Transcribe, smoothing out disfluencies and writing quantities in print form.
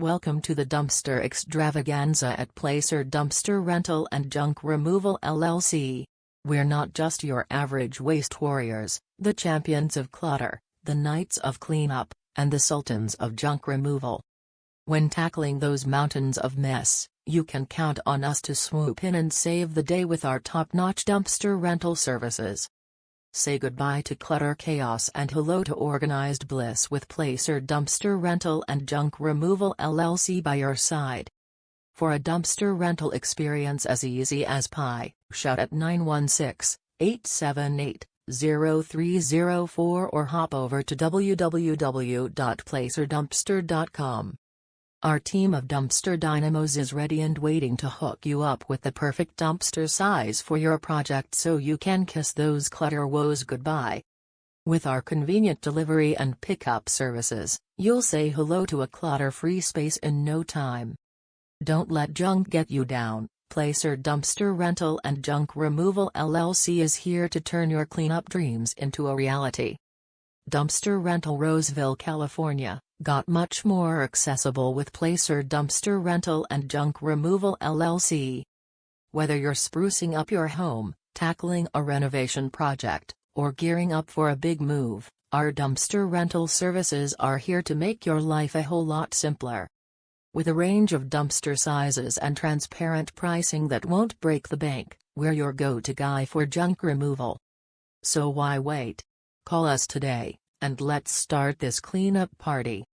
Welcome to the dumpster extravaganza at Placer Dumpster Rental and Junk Removal LLC. We're not just your average waste warriors, the champions of clutter, the knights of cleanup, and the sultans of junk removal. When tackling those mountains of mess, you can count on us to swoop in and save the day with our top-notch dumpster rental services. Say goodbye to clutter chaos and hello to organized bliss with Placer Dumpster Rental and Junk Removal LLC by your side. For a dumpster rental experience as easy as pie, shout at 916-878-0304 or hop over to www.placerdumpster.com. Our team of dumpster dynamos is ready and waiting to hook you up with the perfect dumpster size for your project so you can kiss those clutter woes goodbye. With our convenient delivery and pickup services, you'll say hello to a clutter-free space in no time. Don't let junk get you down. Placer Dumpster Rental and Junk Removal LLC is here to turn your cleanup dreams into a reality. Dumpster Rental, Roseville, California, got much more accessible with Placer Dumpster Rental and Junk Removal LLC. Whether you're sprucing up your home, tackling a renovation project, or gearing up for a big move, our dumpster rental services are here to make your life a whole lot simpler. With a range of dumpster sizes and transparent pricing that won't break the bank, we're your go-to guy for junk removal. So why wait? Call us today, and let's start this cleanup party.